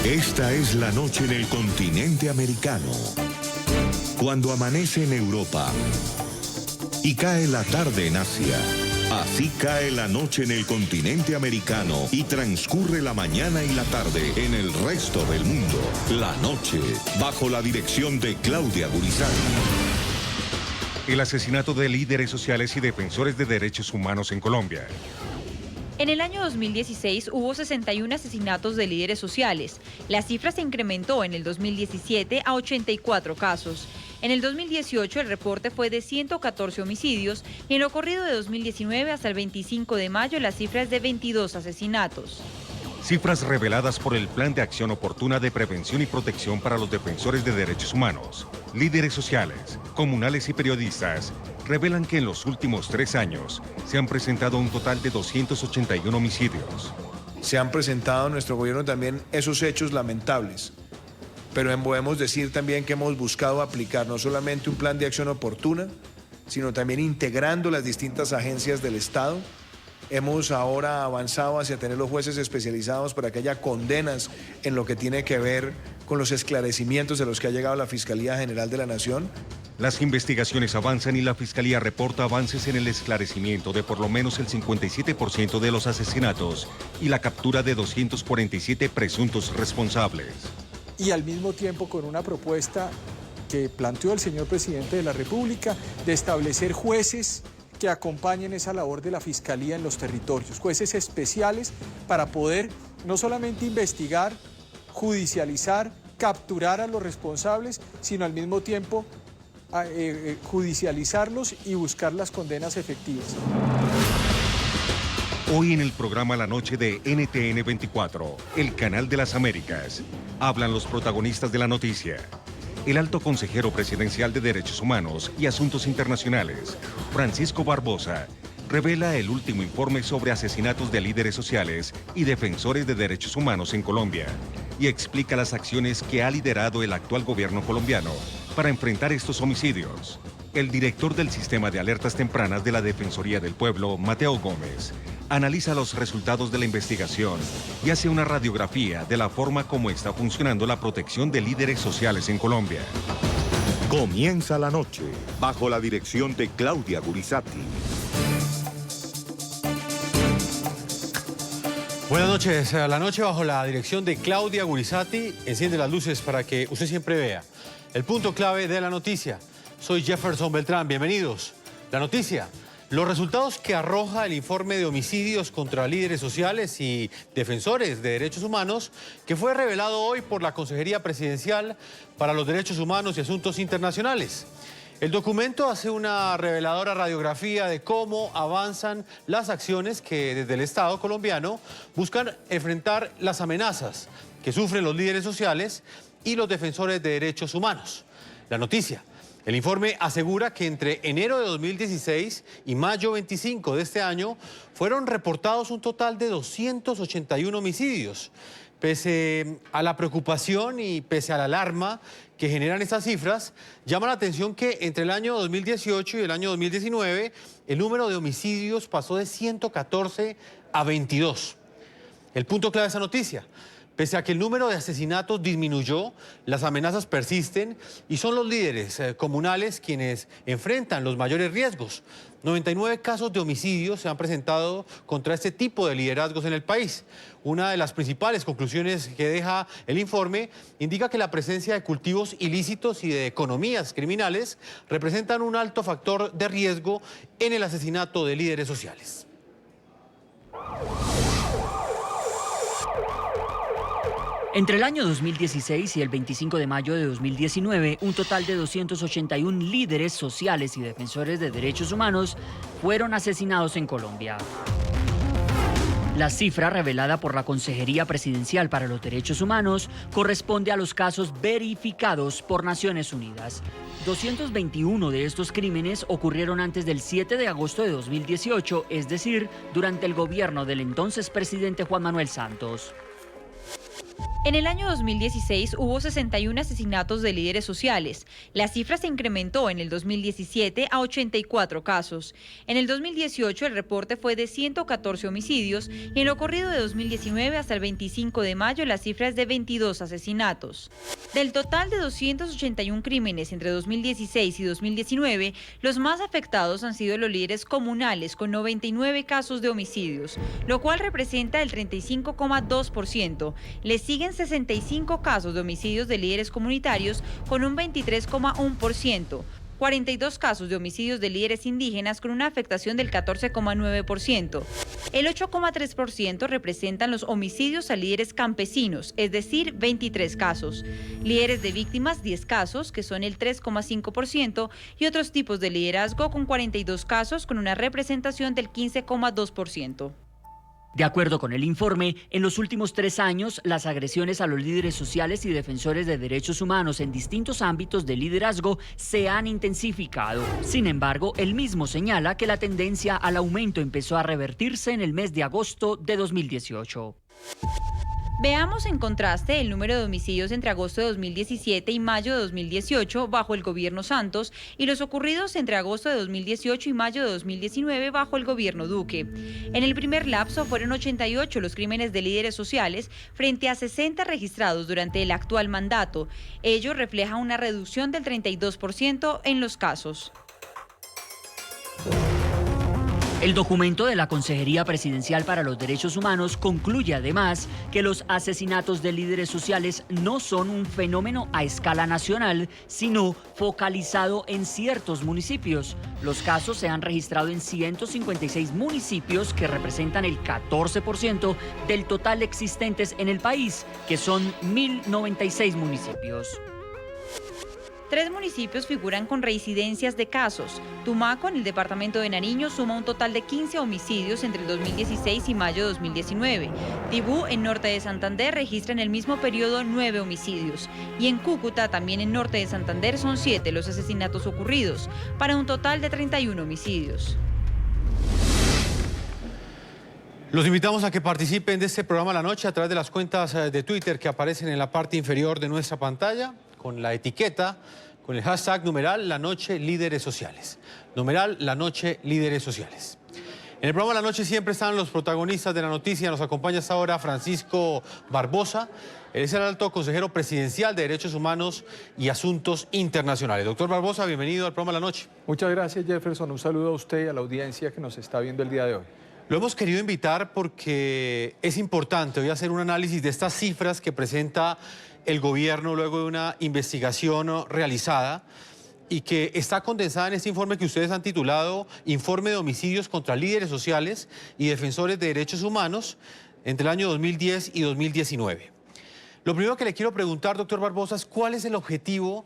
Esta es la noche en el continente americano. Cuando amanece en Europa y cae la tarde en Asia. Así cae la noche en el continente americano y transcurre la mañana y la tarde en el resto del mundo. La noche, bajo la dirección de Claudia Gurizán. El asesinato de líderes sociales y defensores de derechos humanos en Colombia. En el año 2016 hubo 61 asesinatos de líderes sociales. La cifra se incrementó en el 2017 a 84 casos. En el 2018 el reporte fue de 114 homicidios y en lo corrido de 2019 hasta el 25 de mayo la cifra es de 22 asesinatos. Cifras reveladas por el Plan de Acción Oportuna de Prevención y Protección para los Defensores de Derechos Humanos, líderes sociales, comunales y periodistas revelan que en los últimos 3 años se han presentado un total de 281 homicidios. Se han presentado en nuestro gobierno también esos hechos lamentables, pero podemos decir también que hemos buscado aplicar no solamente un plan de acción oportuna, sino también integrando las distintas agencias del Estado. Hemos ahora avanzado hacia tener los jueces especializados para que haya condenas en lo que tiene que ver con los esclarecimientos de los que ha llegado la Fiscalía General de la Nación. Las investigaciones avanzan y la Fiscalía reporta avances en el esclarecimiento de por lo menos el 57% de los asesinatos y la captura de 247 presuntos responsables. Y al mismo tiempo con una propuesta que planteó el señor presidente de la República de establecer jueces que acompañen esa labor de la Fiscalía en los territorios, jueces especiales para poder no solamente investigar, judicializar, capturar a los responsables, sino al mismo tiempo judicializarlos y buscar las condenas efectivas. Hoy en el programa La Noche de NTN 24, el canal de las Américas, hablan los protagonistas de la noticia. El alto consejero presidencial de Derechos Humanos y Asuntos Internacionales, Francisco Barbosa, revela el último informe sobre asesinatos de líderes sociales y defensores de derechos humanos en Colombia y explica las acciones que ha liderado el actual gobierno colombiano para enfrentar estos homicidios. El director del Sistema de Alertas Tempranas de la Defensoría del Pueblo, Mateo Gómez, analiza los resultados de la investigación y hace una radiografía de la forma como está funcionando la protección de líderes sociales en Colombia. Comienza la noche, bajo la dirección de Claudia Gurizati. Buenas noches, la noche bajo la dirección de Claudia Gurizati enciende las luces para que usted siempre vea el punto clave de la noticia. Soy Jefferson Beltrán, bienvenidos. La noticia, los resultados que arroja el informe de homicidios contra líderes sociales y defensores de derechos humanos que fue revelado hoy por la Consejería Presidencial para los Derechos Humanos y Asuntos Internacionales. El documento hace una reveladora radiografía de cómo avanzan las acciones que desde el Estado colombiano buscan enfrentar las amenazas que sufren los líderes sociales y los defensores de derechos humanos. La noticia, el informe asegura que entre enero de 2016 y mayo 25 de este año fueron reportados un total de 281 homicidios. Pese a la preocupación y pese a la alarma que generan estas cifras, llama la atención que entre el año 2018 y el año 2019 el número de homicidios pasó de 114 a 22. El punto clave de esa noticia, pese a que el número de asesinatos disminuyó, las amenazas persisten y son los líderes comunales quienes enfrentan los mayores riesgos. 99 casos de homicidios se han presentado contra este tipo de liderazgos en el país. Una de las principales conclusiones que deja el informe indica que la presencia de cultivos ilícitos y de economías criminales representan un alto factor de riesgo en el asesinato de líderes sociales. Entre el año 2016 y el 25 de mayo de 2019, un total de 281 líderes sociales y defensores de derechos humanos fueron asesinados en Colombia. La cifra revelada por la Consejería Presidencial para los Derechos Humanos corresponde a los casos verificados por Naciones Unidas. 221 de estos crímenes ocurrieron antes del 7 de agosto de 2018, es decir, durante el gobierno del entonces presidente Juan Manuel Santos. En el año 2016 hubo 61 asesinatos de líderes sociales. La cifra se incrementó en el 2017 a 84 casos. En el 2018 el reporte fue de 114 homicidios y en lo corrido de 2019 hasta el 25 de mayo la cifra es de 22 asesinatos. Del total de 281 crímenes entre 2016 y 2019, los más afectados han sido los líderes comunales con 99 casos de homicidios, lo cual representa el 35,2%. Le siguen 65 casos de homicidios de líderes comunitarios con un 23,1%, 42 casos de homicidios de líderes indígenas con una afectación del 14,9%. El 8,3% representan los homicidios a líderes campesinos, es decir, 23 casos. Líderes de víctimas, 10 casos, que son el 3,5%, y otros tipos de liderazgo con 42 casos con una representación del 15,2%. De acuerdo con el informe, en los últimos 3 años, las agresiones a los líderes sociales y defensores de derechos humanos en distintos ámbitos de liderazgo se han intensificado. Sin embargo, el mismo señala que la tendencia al aumento empezó a revertirse en el mes de agosto de 2018. Veamos en contraste el número de homicidios entre agosto de 2017 y mayo de 2018 bajo el gobierno Santos y los ocurridos entre agosto de 2018 y mayo de 2019 bajo el gobierno Duque. En el primer lapso fueron 88 los crímenes de líderes sociales frente a 60 registrados durante el actual mandato. Ello refleja una reducción del 32% en los casos. El documento de la Consejería Presidencial para los Derechos Humanos concluye además que los asesinatos de líderes sociales no son un fenómeno a escala nacional, sino focalizado en ciertos municipios. Los casos se han registrado en 156 municipios que representan el 14% del total existentes en el país, que son 1.096 municipios. 3 municipios figuran con reincidencias de casos. Tumaco, en el departamento de Nariño, suma un total de 15 homicidios entre el 2016 y mayo de 2019. Tibú, en norte de Santander, registra en el mismo periodo 9 homicidios. Y en Cúcuta, también en norte de Santander, son 7 los asesinatos ocurridos, para un total de 31 homicidios. Los invitamos a que participen de este programa La Noche a través de las cuentas de Twitter que aparecen en la parte inferior de nuestra pantalla, con la etiqueta, con el hashtag numeral La Noche Líderes Sociales. Numeral La Noche Líderes Sociales. En el programa La Noche siempre están los protagonistas de la noticia. Nos acompaña hasta ahora Francisco Barbosa. Él es el alto consejero presidencial de Derechos Humanos y Asuntos Internacionales. Doctor Barbosa, bienvenido al programa La Noche. Muchas gracias, Jefferson. Un saludo a usted y a la audiencia que nos está viendo el día de hoy. Lo hemos querido invitar porque es importante hoy hacer un análisis de estas cifras que presenta el gobierno luego de una investigación realizada y que está condensada en este informe que ustedes han titulado Informe de Homicidios contra Líderes Sociales y Defensores de Derechos Humanos entre el año 2010 y 2019. Lo primero que le quiero preguntar, doctor Barbosa, es ¿cuál es el objetivo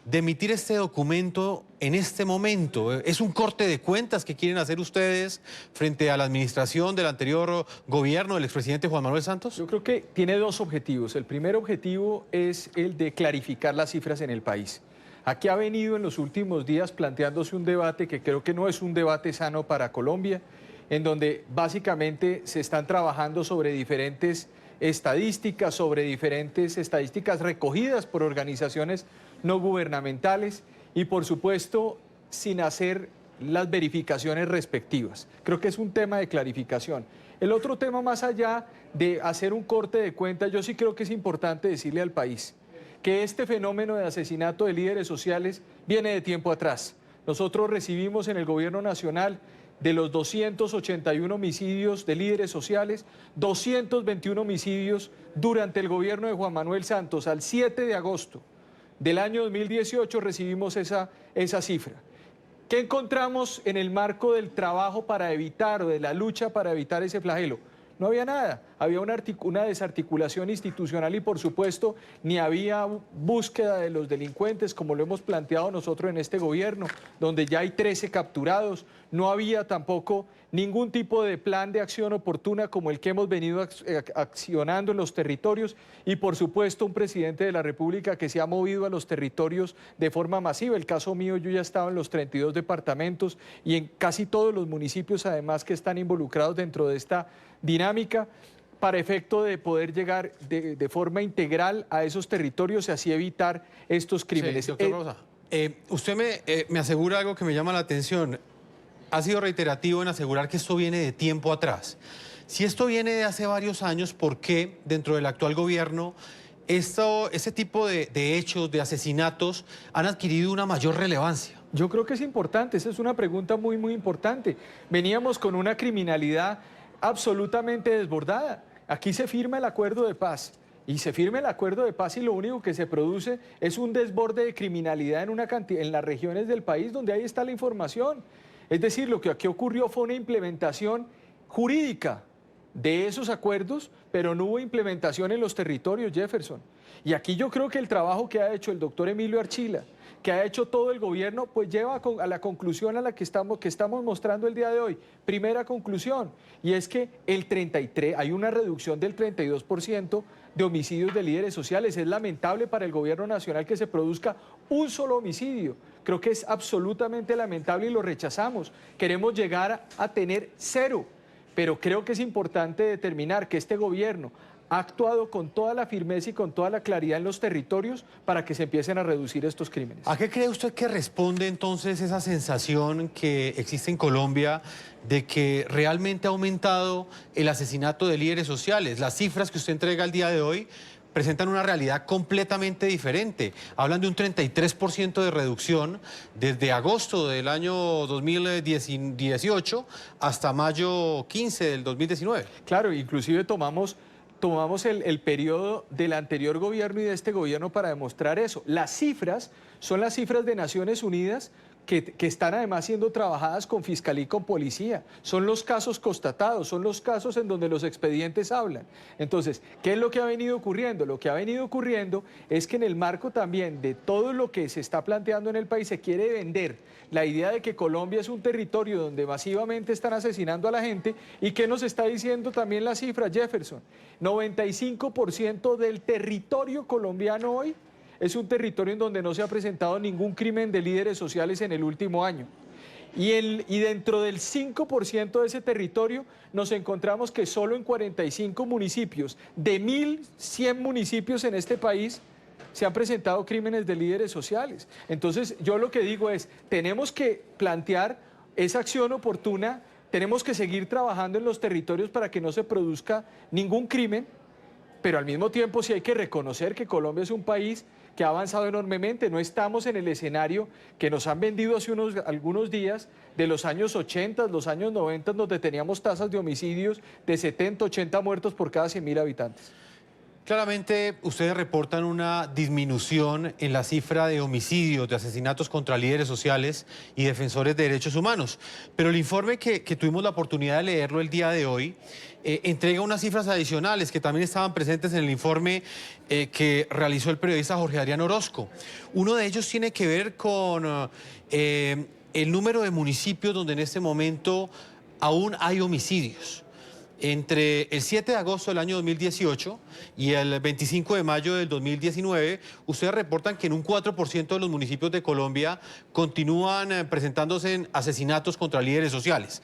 de emitir este documento en este momento? ¿Es un corte de cuentas que quieren hacer ustedes frente a la administración del anterior gobierno del expresidente Juan Manuel Santos? Yo creo que tiene 2 objetivos. El primer objetivo es el de clarificar las cifras en el país. Aquí ha venido en los últimos días planteándose un debate que creo que no es un debate sano para Colombia, en donde básicamente se están trabajando sobre diferentes estadísticas recogidas por organizaciones no gubernamentales y por supuesto sin hacer las verificaciones respectivas. Creo que es un tema de clarificación. El otro tema, más allá de hacer un corte de cuentas, yo sí creo que es importante decirle al país que este fenómeno de asesinato de líderes sociales viene de tiempo atrás. Nosotros recibimos en el gobierno nacional de los 281 homicidios de líderes sociales, 221 homicidios durante el gobierno de Juan Manuel Santos. Al 7 de agosto del año 2018 recibimos esa cifra. ¿Qué encontramos en el marco del trabajo para evitar o de la lucha para evitar ese flagelo? No había nada, había una desarticulación institucional y por supuesto ni había búsqueda de los delincuentes como lo hemos planteado nosotros en este gobierno, donde ya hay 13 capturados, no había tampoco ningún tipo de plan de acción oportuna como el que hemos venido accionando en los territorios y por supuesto un presidente de la República que se ha movido a los territorios de forma masiva. El caso mío, yo ya estaba en los 32 departamentos y en casi todos los municipios además que están involucrados dentro de esta dinámica, para efecto de poder llegar de forma integral a esos territorios y así evitar estos crímenes. Sí, doctor Rosa, usted me asegura algo que me llama la atención. Ha sido reiterativo en asegurar que esto viene de tiempo atrás. Si esto viene de hace varios años, ¿por qué dentro del actual gobierno ese tipo de hechos, de asesinatos, han adquirido una mayor relevancia? Yo creo que es importante, esa es una pregunta muy, muy importante. Veníamos con una criminalidad absolutamente desbordada. Aquí se firma el acuerdo de paz y se firma el acuerdo de paz y lo único que se produce es un desborde de criminalidad en las regiones del país donde ahí está la información. Es decir, lo que aquí ocurrió fue una implementación jurídica de esos acuerdos, pero no hubo implementación en los territorios, Jefferson. Y aquí yo creo que el trabajo que ha hecho el doctor Emilio Archila, que ha hecho todo el gobierno, pues lleva a la conclusión a la que estamos mostrando el día de hoy. Primera conclusión, y es que hay una reducción del 32% de homicidios de líderes sociales. Es lamentable para el gobierno nacional que se produzca un solo homicidio. Creo que es absolutamente lamentable y lo rechazamos. Queremos llegar a tener 0. Pero creo que es importante determinar que este gobierno ha actuado con toda la firmeza y con toda la claridad en los territorios para que se empiecen a reducir estos crímenes. ¿A qué cree usted que responde entonces esa sensación que existe en Colombia de que realmente ha aumentado el asesinato de líderes sociales? Las cifras que usted entrega el día de hoy presentan una realidad completamente diferente. Hablan de un 33% de reducción desde agosto del año 2018 hasta mayo 15 del 2019. Claro, inclusive tomamos el periodo del anterior gobierno y de este gobierno para demostrar eso. Las cifras son las cifras de Naciones Unidas que están además siendo trabajadas con fiscalía y con policía. Son los casos constatados, son los casos en donde los expedientes hablan. Entonces, ¿qué es lo que ha venido ocurriendo? Lo que ha venido ocurriendo es que en el marco también de todo lo que se está planteando en el país se quiere vender la idea de que Colombia es un territorio donde masivamente están asesinando a la gente. ¿Y qué nos está diciendo también la cifra, Jefferson? 95% del territorio colombiano hoy es un territorio en donde no se ha presentado ningún crimen de líderes sociales en el último año. Y dentro del 5% de ese territorio nos encontramos que solo en 45 municipios, de 1.100 municipios en este país, se han presentado crímenes de líderes sociales. Entonces, yo lo que digo es, tenemos que plantear esa acción oportuna, tenemos que seguir trabajando en los territorios para que no se produzca ningún crimen, pero al mismo tiempo sí hay que reconocer que Colombia es un país que ha avanzado enormemente. No estamos en el escenario que nos han vendido hace algunos días de los años 80, los años 90, donde teníamos tasas de homicidios de 70, 80 muertos por cada 100.000 habitantes. Claramente, ustedes reportan una disminución en la cifra de homicidios, de asesinatos contra líderes sociales y defensores de derechos humanos. Pero el informe que tuvimos la oportunidad de leerlo el día de hoy entrega unas cifras adicionales que también estaban presentes en el informe que realizó el periodista Jorge Adrián Orozco. Uno de ellos tiene que ver con el número de municipios donde en este momento aún hay homicidios. Entre el 7 de agosto del año 2018 y el 25 de mayo del 2019, ustedes reportan que en un 4% de los municipios de Colombia continúan presentándose asesinatos contra líderes sociales.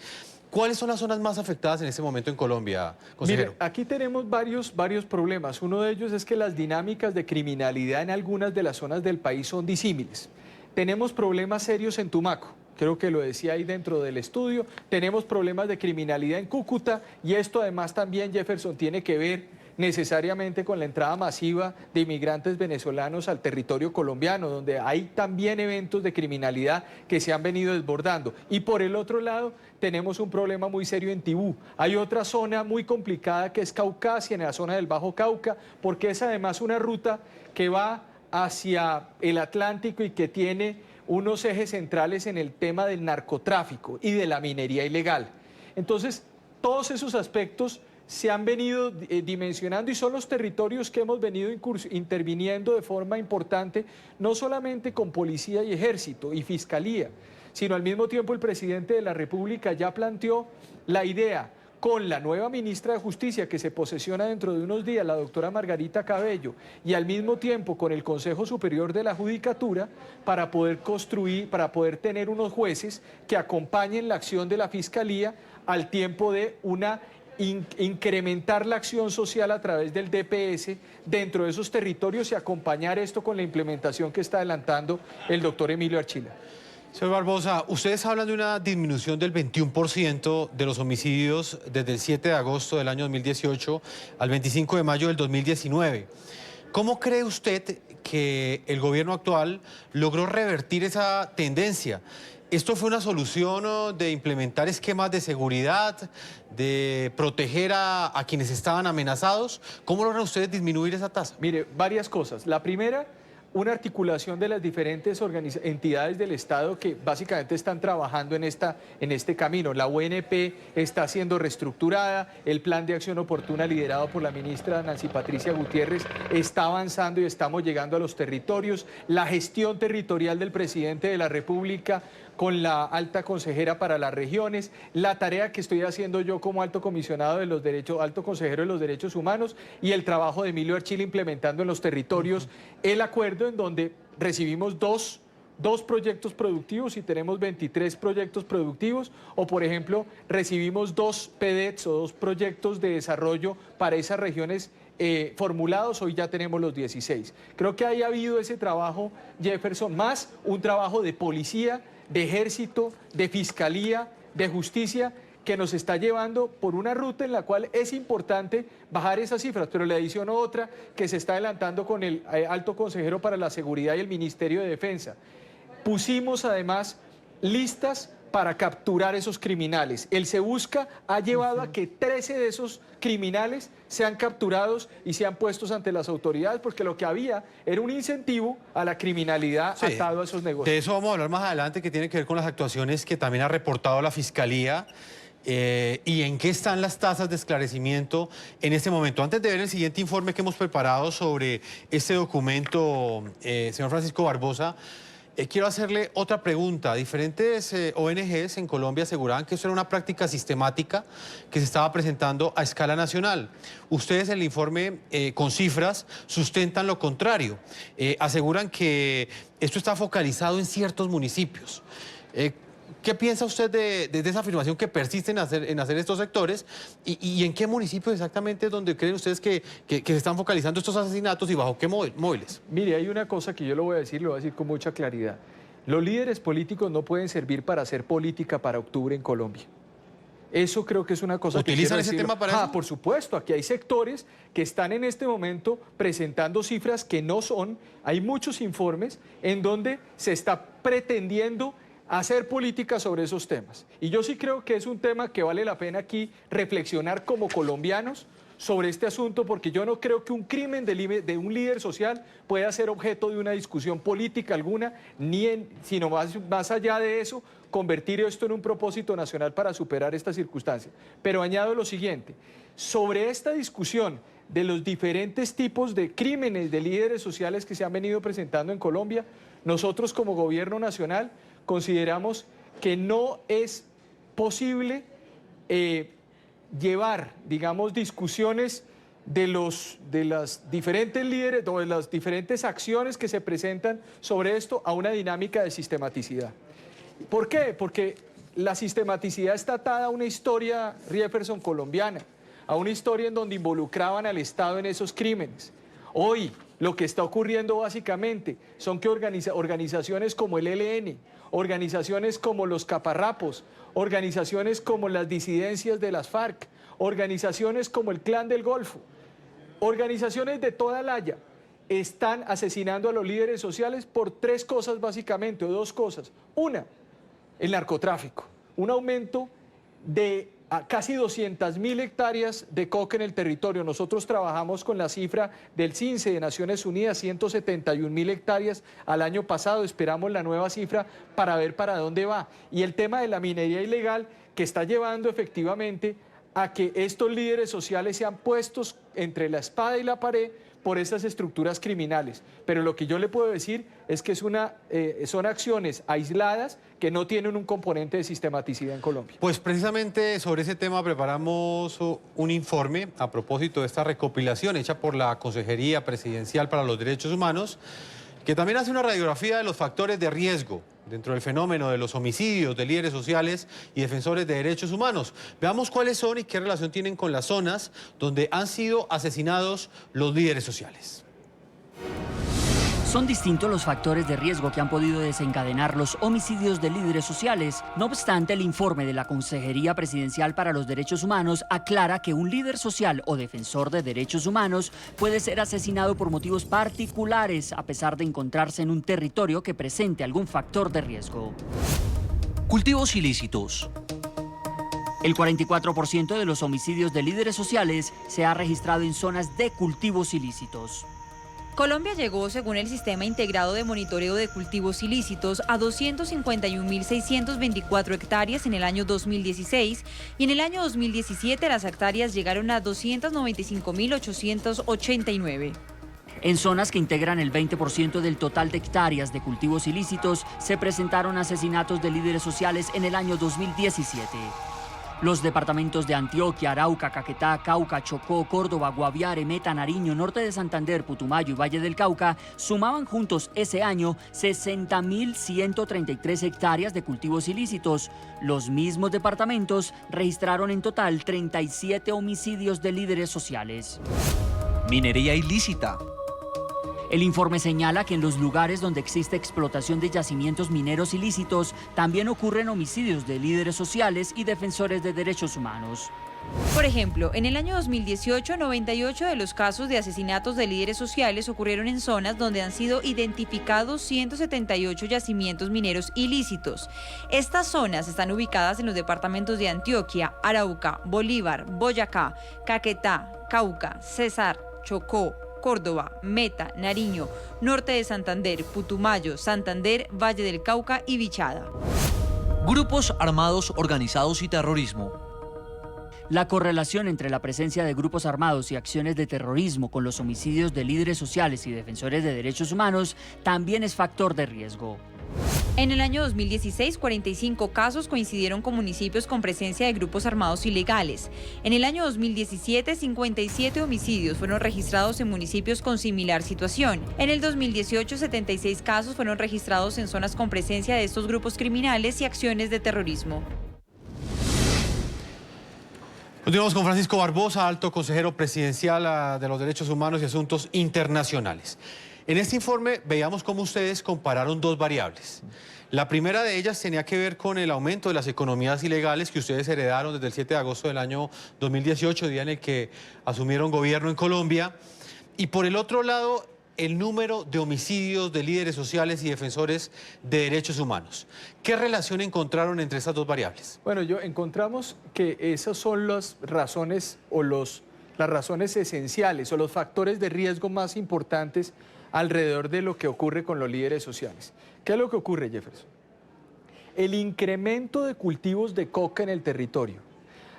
¿Cuáles son las zonas más afectadas en este momento en Colombia, consejero? Mire, aquí tenemos varios problemas. Uno de ellos es que las dinámicas de criminalidad en algunas de las zonas del país son disímiles. Tenemos problemas serios en Tumaco. Creo que lo decía ahí dentro del estudio. Tenemos problemas de criminalidad en Cúcuta y esto además también, Jefferson, tiene que ver necesariamente con la entrada masiva de inmigrantes venezolanos al territorio colombiano, donde hay también eventos de criminalidad que se han venido desbordando. Y por el otro lado, tenemos un problema muy serio en Tibú. Hay otra zona muy complicada que es Caucasia, en la zona del Bajo Cauca, porque es además una ruta que va hacia el Atlántico y que tiene unos ejes centrales en el tema del narcotráfico y de la minería ilegal. Entonces, todos esos aspectos se han venido dimensionando y son los territorios que hemos venido interviniendo de forma importante, no solamente con policía y ejército y fiscalía, sino al mismo tiempo el presidente de la República ya planteó la idea con la nueva ministra de Justicia que se posesiona dentro de unos días, la doctora Margarita Cabello, y al mismo tiempo con el Consejo Superior de la Judicatura para poder tener unos jueces que acompañen la acción de la Fiscalía al tiempo de una incrementar la acción social a través del DPS dentro de esos territorios y acompañar esto con la implementación que está adelantando el doctor Emilio Archila. Señor Barbosa, ustedes hablan de una disminución del 21% de los homicidios desde el 7 de agosto del año 2018 al 25 de mayo del 2019. ¿Cómo cree usted que el gobierno actual logró revertir esa tendencia? ¿Esto fue una solución de implementar esquemas de seguridad, de proteger a quienes estaban amenazados? ¿Cómo logran ustedes disminuir esa tasa? Mire, varias cosas. La primera, una articulación de las diferentes entidades del Estado que básicamente están trabajando en este camino. La UNP está siendo reestructurada, el plan de acción oportuna liderado por la ministra Nancy Patricia Gutiérrez está avanzando y estamos llegando a los territorios. La gestión territorial del presidente de la República con la alta consejera para las regiones, la tarea que estoy haciendo yo como alto comisionado de los derechos, alto consejero de los derechos humanos y el trabajo de Emilio Archila implementando en los territorios el acuerdo en donde recibimos dos proyectos productivos y tenemos 23 proyectos productivos, o por ejemplo recibimos 2 PDETs o 2 proyectos de desarrollo para esas regiones formulados, hoy ya tenemos los 16. Creo que ahí ha habido ese trabajo, Jefferson, más un trabajo de policía, de ejército, de fiscalía, de justicia, que nos está llevando por una ruta en la cual es importante bajar esas cifras, pero le adiciono otra que se está adelantando con el alto consejero para la seguridad y el Ministerio de Defensa. Pusimos además listas para capturar esos criminales. El Se Busca ha llevado a que 13 de esos criminales sean capturados y sean puestos ante las autoridades, porque lo que había era un incentivo a la criminalidad atado a esos negocios. De eso vamos a hablar más adelante, que tiene que ver con las actuaciones que también ha reportado la Fiscalía. ¿Y en qué están las tasas de esclarecimiento en este momento? Antes de ver el siguiente informe que hemos preparado sobre este documento, señor Francisco Barbosa, quiero hacerle otra pregunta. Diferentes ONGs en Colombia aseguraban que eso era una práctica sistemática que se estaba presentando a escala nacional. Ustedes en el informe con cifras sustentan lo contrario. Aseguran que esto está focalizado en ciertos municipios. ¿Qué piensa usted de esa afirmación que persiste en hacer estos sectores? ¿Y en qué municipios exactamente es donde creen ustedes que se están focalizando estos asesinatos y bajo qué móviles? Mire, hay una cosa que yo lo voy a decir con mucha claridad. Los líderes políticos no pueden servir para hacer política para octubre en Colombia. Eso creo que es una cosa que ¿Utilizan ese tema para eso? Por supuesto, aquí hay sectores que están en este momento presentando cifras que no son. Hay muchos informes en donde se está pretendiendo hacer política sobre esos temas. Y yo sí creo que es un tema que vale la pena aquí reflexionar como colombianos sobre este asunto, porque yo no creo que un crimen de un líder social pueda ser objeto de una discusión política alguna, sino más allá de eso, convertir esto en un propósito nacional para superar esta circunstancia. Pero añado lo siguiente, sobre esta discusión de los diferentes tipos de crímenes de líderes sociales que se han venido presentando en Colombia, nosotros como gobierno nacional consideramos que no es posible llevar, digamos, discusiones de las diferentes líderes o de las diferentes acciones que se presentan sobre esto a una dinámica de sistematicidad. ¿Por qué? Porque la sistematicidad está atada a una historia, Jefferson, colombiana, a una historia en donde involucraban al Estado en esos crímenes. Hoy lo que está ocurriendo básicamente son que organizaciones como el ELN, organizaciones como los Caparrapos, organizaciones como las disidencias de las FARC, organizaciones como el Clan del Golfo, organizaciones de toda la haya, están asesinando a los líderes sociales por 3 cosas básicamente, o 2 cosas. Una, el narcotráfico, un aumento de casi 200.000 hectáreas de coca en el territorio. Nosotros trabajamos con la cifra del CINCE de Naciones Unidas, 171.000 hectáreas al año pasado. Esperamos la nueva cifra para ver para dónde va. Y el tema de la minería ilegal, que está llevando efectivamente a que estos líderes sociales sean puestos entre la espada y la pared por esas estructuras criminales. Pero lo que yo le puedo decir es que son acciones aisladas que no tienen un componente de sistematicidad en Colombia. Pues precisamente sobre ese tema preparamos un informe a propósito de esta recopilación hecha por la Consejería Presidencial para los Derechos Humanos. que también hace una radiografía de los factores de riesgo dentro del fenómeno de los homicidios de líderes sociales y defensores de derechos humanos. Veamos cuáles son y qué relación tienen con las zonas donde han sido asesinados los líderes sociales. Son distintos los factores de riesgo que han podido desencadenar los homicidios de líderes sociales. No obstante, el informe de la Consejería Presidencial para los Derechos Humanos aclara que un líder social o defensor de derechos humanos puede ser asesinado por motivos particulares, a pesar de encontrarse en un territorio que presente algún factor de riesgo. Cultivos ilícitos. El 44% de los homicidios de líderes sociales se ha registrado en zonas de cultivos ilícitos. Colombia llegó, según el Sistema Integrado de Monitoreo de Cultivos Ilícitos, a 251.624 hectáreas en el año 2016 y en el año 2017 las hectáreas llegaron a 295.889. En zonas que integran el 20% del total de hectáreas de cultivos ilícitos, se presentaron asesinatos de líderes sociales en el año 2017. Los departamentos de Antioquia, Arauca, Caquetá, Cauca, Chocó, Córdoba, Guaviare, Meta, Nariño, Norte de Santander, Putumayo y Valle del Cauca sumaban juntos ese año 60.133 hectáreas de cultivos ilícitos. Los mismos departamentos registraron en total 37 homicidios de líderes sociales. Minería ilícita. El informe señala que en los lugares donde existe explotación de yacimientos mineros ilícitos también ocurren homicidios de líderes sociales y defensores de derechos humanos. Por ejemplo, en el año 2018, 98 de los casos de asesinatos de líderes sociales ocurrieron en zonas donde han sido identificados 178 yacimientos mineros ilícitos. Estas zonas están ubicadas en los departamentos de Antioquia, Arauca, Bolívar, Boyacá, Caquetá, Cauca, Cesar, Chocó, Córdoba, Meta, Nariño, Norte de Santander, Putumayo, Santander, Valle del Cauca y Vichada. Grupos armados organizados y terrorismo. La correlación entre la presencia de grupos armados y acciones de terrorismo con los homicidios de líderes sociales y defensores de derechos humanos también es factor de riesgo. En el año 2016, 45 casos coincidieron con municipios con presencia de grupos armados ilegales. En el año 2017, 57 homicidios fueron registrados en municipios con similar situación. En el 2018, 76 casos fueron registrados en zonas con presencia de estos grupos criminales y acciones de terrorismo. Continuamos con Francisco Barbosa, alto consejero presidencial de los Derechos Humanos y Asuntos Internacionales. En este informe veíamos cómo ustedes compararon dos variables. La primera de ellas tenía que ver con el aumento de las economías ilegales que ustedes heredaron desde el 7 de agosto del año 2018, día en el que asumieron gobierno en Colombia. Y por el otro lado, el número de homicidios de líderes sociales y defensores de derechos humanos. ¿Qué relación encontraron entre estas dos variables? Bueno, encontramos que esas son las razones las razones esenciales o los factores de riesgo más importantes alrededor de lo que ocurre con los líderes sociales. ¿Qué es lo que ocurre, Jefferson? El incremento de cultivos de coca en el territorio.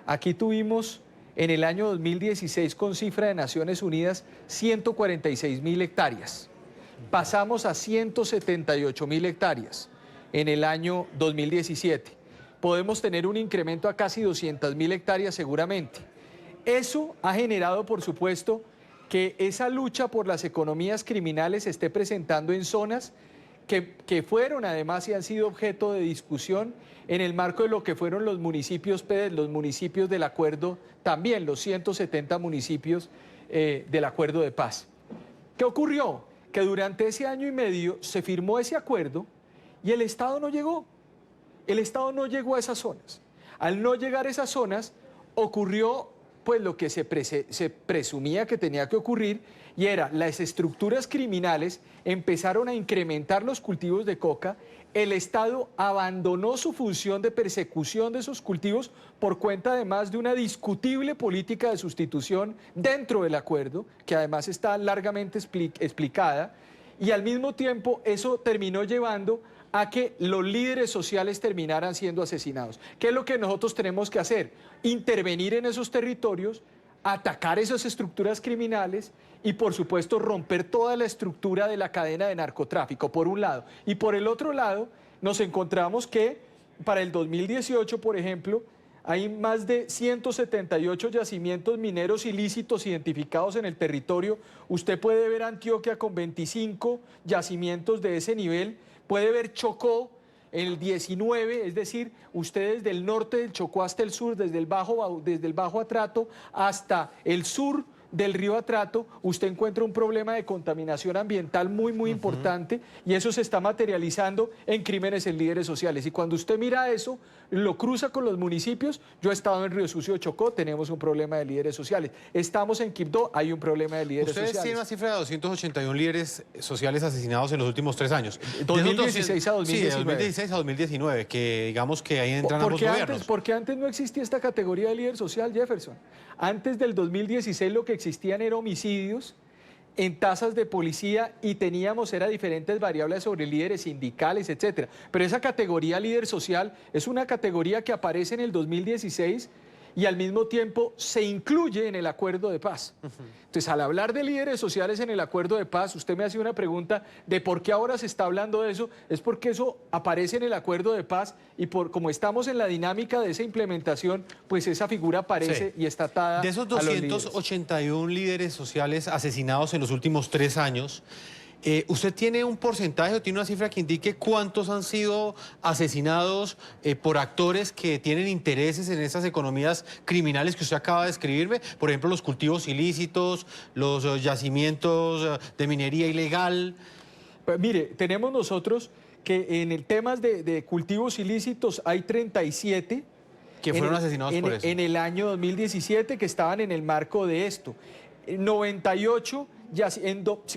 Aquí tuvimos en el año 2016, con cifra de Naciones Unidas, 146.000 hectáreas. Pasamos a 178.000 hectáreas en el año 2017. Podemos tener un incremento a casi 200.000 hectáreas seguramente. Eso ha generado, por supuesto, que esa lucha por las economías criminales se esté presentando en zonas que fueron además y han sido objeto de discusión en el marco de lo que fueron los municipios del acuerdo, también los 170 municipios del acuerdo de paz. ¿Qué ocurrió? Que durante ese año y medio se firmó ese acuerdo y el Estado no llegó. El Estado no llegó a esas zonas. Al no llegar a esas zonas ocurrió pues lo que se presumía que tenía que ocurrir, y era las estructuras criminales empezaron a incrementar los cultivos de coca, el Estado abandonó su función de persecución de esos cultivos por cuenta además de una discutible política de sustitución dentro del acuerdo, que además está largamente explicada, y al mismo tiempo eso terminó llevando a que los líderes sociales terminaran siendo asesinados. ¿Qué es lo que nosotros tenemos que hacer? Intervenir en esos territorios, atacar esas estructuras criminales y, por supuesto, romper toda la estructura de la cadena de narcotráfico, por un lado. Y por el otro lado, nos encontramos que para el 2018, por ejemplo, hay más de 178 yacimientos mineros ilícitos identificados en el territorio. Usted puede ver Antioquia con 25 yacimientos de ese nivel, puede ver Chocó en el 19, es decir, usted desde el norte del Chocó hasta el sur, desde el Bajo Atrato hasta el sur del río Atrato, usted encuentra un problema de contaminación ambiental muy importante, y eso se está materializando en crímenes en líderes sociales. Y cuando usted mira eso, lo cruza con los municipios. Yo he estado en Río Sucio, Chocó, tenemos un problema de líderes sociales. Estamos en Quibdó, hay un problema de líderes sociales. Ustedes tienen una cifra de 281 líderes sociales asesinados en los últimos 3 años. 2016 a 2019. Sí, de 2016 a 2019, que digamos que ahí entran ambos gobiernos. Porque antes no existía esta categoría de líder social, Jefferson. Antes del 2016 lo que existían eran homicidios en tasas de policía, y era diferentes variables sobre líderes sindicales, etcétera. Pero esa categoría líder social es una categoría que aparece en el 2016 y al mismo tiempo se incluye en el acuerdo de paz. Entonces, al hablar de líderes sociales en el acuerdo de paz, usted me hace una pregunta de por qué ahora se está hablando de eso. Es porque eso aparece en el acuerdo de paz, y como estamos en la dinámica de esa implementación, pues esa figura aparece y está atada de esos 281 líderes sociales asesinados en los últimos 3 años, ¿usted tiene un porcentaje o tiene una cifra que indique cuántos han sido asesinados por actores que tienen intereses en esas economías criminales que usted acaba de describirme? Por ejemplo, los cultivos ilícitos, los yacimientos de minería ilegal. Pues mire, tenemos nosotros que en el tema de cultivos ilícitos hay 37 que fueron asesinados por eso. En el año 2017, que estaban en el marco de esto. 98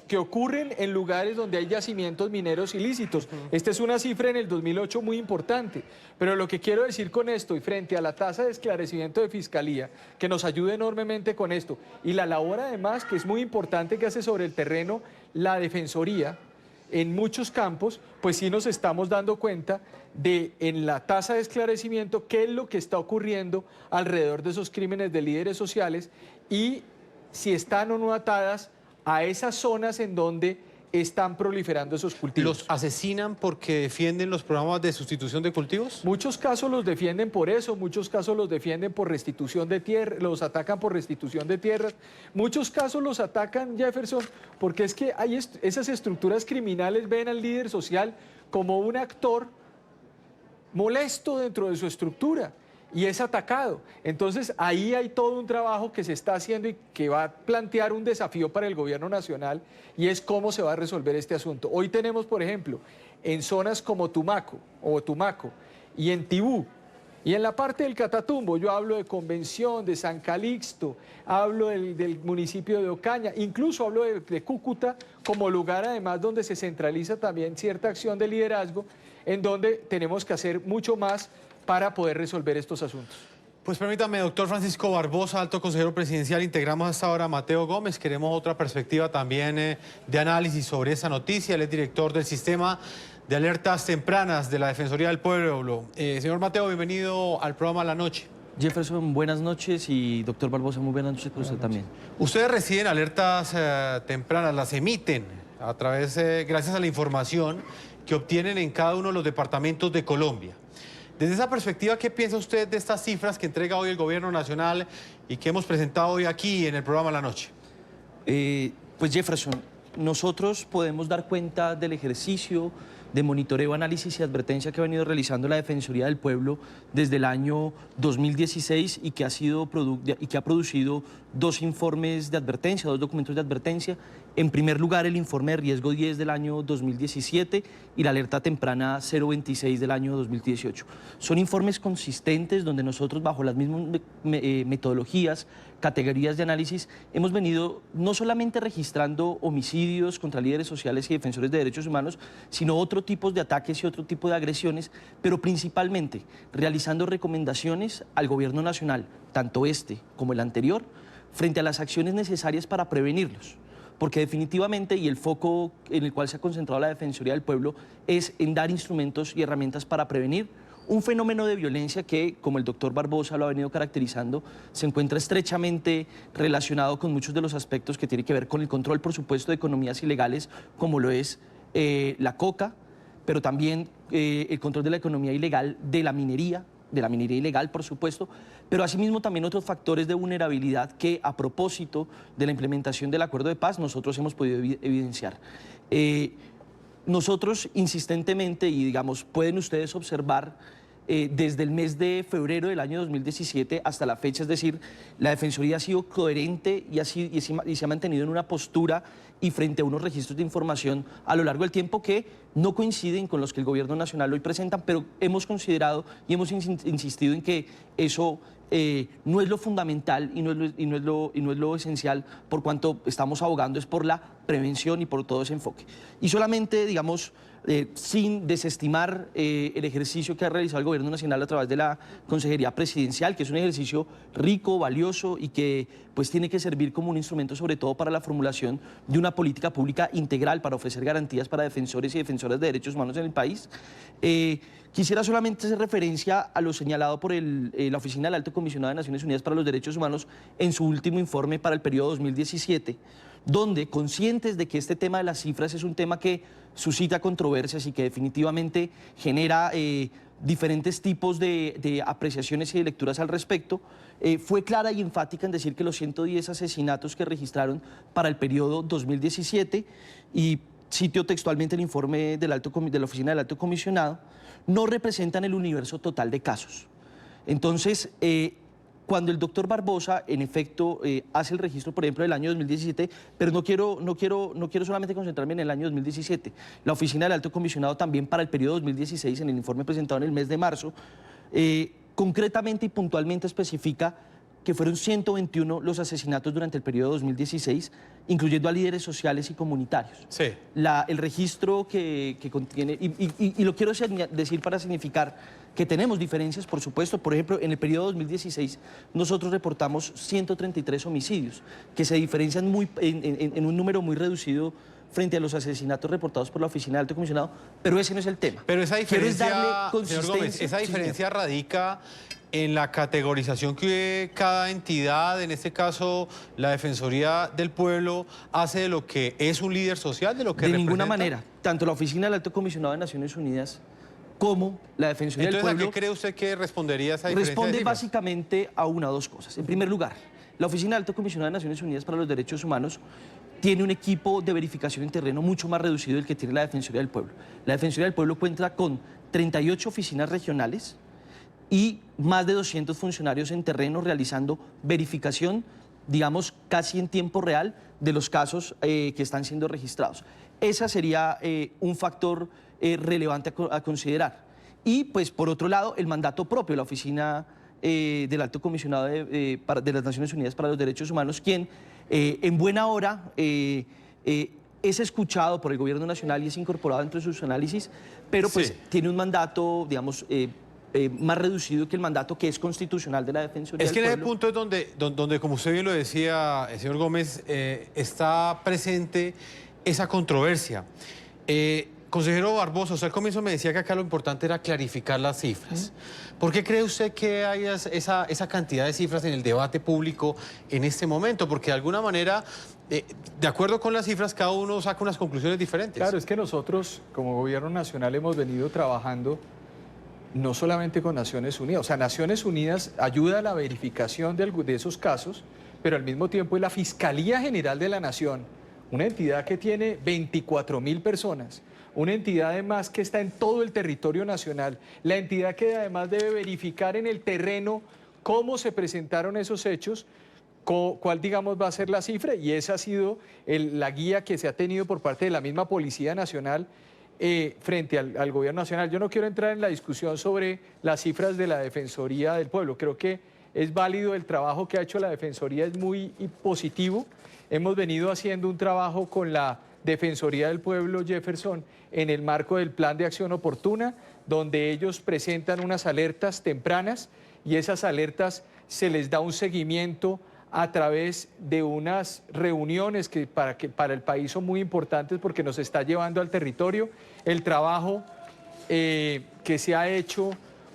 que ocurren en lugares donde hay yacimientos mineros ilícitos. Esta es una cifra en el 2008 muy importante. Pero lo que quiero decir con esto, y frente a la tasa de esclarecimiento de Fiscalía, que nos ayuda enormemente con esto, y la labor además, que es muy importante, que hace sobre el terreno la Defensoría, en muchos campos, pues sí nos estamos dando cuenta de, en la tasa de esclarecimiento, qué es lo que está ocurriendo alrededor de esos crímenes de líderes sociales, y si están o no atadas a esas zonas en donde están proliferando esos cultivos. ¿Los asesinan porque defienden los programas de sustitución de cultivos? Muchos casos los defienden por eso, muchos casos los defienden por restitución de tierra, los atacan por restitución de tierras, muchos casos los atacan, Jefferson, porque es que hay esas estructuras criminales ven al líder social como un actor molesto dentro de su estructura, y es atacado. Entonces ahí hay todo un trabajo que se está haciendo y que va a plantear un desafío para el gobierno nacional, y es cómo se va a resolver este asunto. Hoy tenemos, por ejemplo, en zonas como Tumaco y en Tibú, y en la parte del Catatumbo, yo hablo de Convención, de San Calixto, hablo del municipio de Ocaña, incluso hablo de Cúcuta como lugar además donde se centraliza también cierta acción de liderazgo, en donde tenemos que hacer mucho más para poder resolver estos asuntos. Pues permítame, doctor Francisco Barbosa, alto consejero presidencial, integramos hasta ahora a Mateo Gómez. Queremos otra perspectiva también de análisis sobre esa noticia. Él es director del Sistema de Alertas Tempranas de la Defensoría del Pueblo. Señor Mateo, bienvenido al programa La Noche. Jefferson, buenas noches, y doctor Barbosa, muy buenas noches para usted también. Ustedes reciben alertas tempranas, las emiten a través, gracias a la información que obtienen en cada uno de los departamentos de Colombia. Desde esa perspectiva, ¿qué piensa usted de estas cifras que entrega hoy el Gobierno Nacional y que hemos presentado hoy aquí en el programa La Noche? Pues Jefferson, nosotros podemos dar cuenta del ejercicio de monitoreo, análisis y advertencia que ha venido realizando la Defensoría del Pueblo desde el año 2016 y que ha producido 2 informes de advertencia, 2 documentos de advertencia. En primer lugar, el informe de riesgo 10 del año 2017 y la alerta temprana 026 del año 2018. Son informes consistentes donde nosotros, bajo las mismas metodologías, categorías de análisis, hemos venido no solamente registrando homicidios contra líderes sociales y defensores de derechos humanos, sino otros tipos de ataques y otro tipo de agresiones, pero principalmente realizando recomendaciones al Gobierno Nacional, tanto este como el anterior, frente a las acciones necesarias para prevenirlos. Porque definitivamente, y el foco en el cual se ha concentrado la Defensoría del Pueblo, es en dar instrumentos y herramientas para prevenir un fenómeno de violencia que, como el doctor Barbosa lo ha venido caracterizando, se encuentra estrechamente relacionado con muchos de los aspectos que tienen que ver con el control, por supuesto, de economías ilegales, como lo es la coca, pero también el control de la economía ilegal de la minería, de la minería ilegal, por supuesto, pero asimismo también otros factores de vulnerabilidad que a propósito de la implementación del acuerdo de paz nosotros hemos podido evidenciar. Nosotros insistentemente, y digamos, pueden ustedes observar desde el mes de febrero del año 2017 hasta la fecha, es decir, la Defensoría ha sido coherente y se ha mantenido en una postura y frente a unos registros de información a lo largo del tiempo que no coinciden con los que el Gobierno Nacional hoy presenta, pero hemos considerado y hemos insistido en que eso no es lo fundamental y no es lo esencial, por cuanto estamos abogando es por la prevención y por todo ese enfoque. Y solamente, digamos, sin desestimar el ejercicio que ha realizado el Gobierno Nacional a través de la Consejería Presidencial, que es un ejercicio rico, valioso y que pues tiene que servir como un instrumento sobre todo para la formulación de una política pública integral para ofrecer garantías para defensores y defensoras de derechos humanos en el país. Quisiera solamente hacer referencia a lo señalado por la Oficina del Alto Comisionado de Naciones Unidas para los Derechos Humanos en su último informe para el periodo 2017, donde, conscientes de que este tema de las cifras es un tema que suscita controversias y que definitivamente genera diferentes tipos de apreciaciones y de lecturas al respecto, fue clara y enfática en decir que los 110 asesinatos que registraron para el periodo 2017, y cito textualmente el informe de la Oficina del Alto Comisionado, no representan el universo total de casos. Entonces, cuando el doctor Barbosa, en efecto, hace el registro, por ejemplo, del año 2017, pero no quiero solamente concentrarme en el año 2017, la Oficina del Alto Comisionado también para el periodo 2016, en el informe presentado en el mes de marzo, concretamente y puntualmente especifica que fueron 121 los asesinatos durante el periodo 2016, incluyendo a líderes sociales y comunitarios. Sí. El registro que contiene, y lo quiero decir para significar que tenemos diferencias, por supuesto. Por ejemplo, en el periodo 2016 nosotros reportamos 133 homicidios, que se diferencian en un número muy reducido frente a los asesinatos reportados por la Oficina del Alto Comisionado, pero ese no es el tema. Pero esa diferencia, señor Gómez, esa diferencia radica en la categorización que cada entidad, en este caso la Defensoría del Pueblo, hace de lo que es un líder social, de lo que representa. De ninguna manera. Tanto la Oficina del Alto Comisionado de Naciones Unidas como la Defensoría del Pueblo. Entonces, ¿a qué cree usted que respondería esa diferencia? Responde básicamente a una o dos cosas. En primer lugar, la Oficina del Alto Comisionado de Naciones Unidas para los Derechos Humanos tiene un equipo de verificación en terreno mucho más reducido del que tiene la Defensoría del Pueblo. La Defensoría del Pueblo cuenta con 38 oficinas regionales y más de 200 funcionarios en terreno realizando verificación, digamos, casi en tiempo real de los casos que están siendo registrados. Ese sería un factor relevante a considerar. Y, pues, por otro lado, el mandato propio de la Oficina del Alto Comisionado de las Naciones Unidas para los Derechos Humanos, quien en buena hora es escuchado por el Gobierno Nacional y es incorporado dentro de sus análisis, pero pues tiene un mandato, digamos, más reducido que el mandato que es constitucional de la Defensoría del Pueblo. Es que en ese punto es donde, como usted bien lo decía, el señor Gómez, está presente esa controversia. Consejero Barbosa, usted al comienzo me decía que acá lo importante era clarificar las cifras. ¿Por qué cree usted que hay esa cantidad de cifras en el debate público en este momento? Porque de alguna manera, de acuerdo con las cifras, cada uno saca unas conclusiones diferentes. Claro, es que nosotros, como Gobierno Nacional, hemos venido trabajando no solamente con Naciones Unidas. O sea, Naciones Unidas ayuda a la verificación de esos casos, pero al mismo tiempo es la Fiscalía General de la Nación, una entidad que tiene 24.000 personas, una entidad además que está en todo el territorio nacional, la entidad que además debe verificar en el terreno cómo se presentaron esos hechos, cuál, digamos, va a ser la cifra, y esa ha sido la guía que se ha tenido por parte de la misma Policía Nacional frente al Gobierno Nacional. Yo no quiero entrar en la discusión sobre las cifras de la Defensoría del Pueblo. Creo que es válido el trabajo que ha hecho la Defensoría, es muy positivo. Hemos venido haciendo un trabajo con la Defensoría del Pueblo, Jefferson, en el marco del Plan de Acción Oportuna, donde ellos presentan unas alertas tempranas y esas alertas se les da un seguimiento a través de unas reuniones que para el país son muy importantes porque nos está llevando al territorio. El trabajo que se ha hecho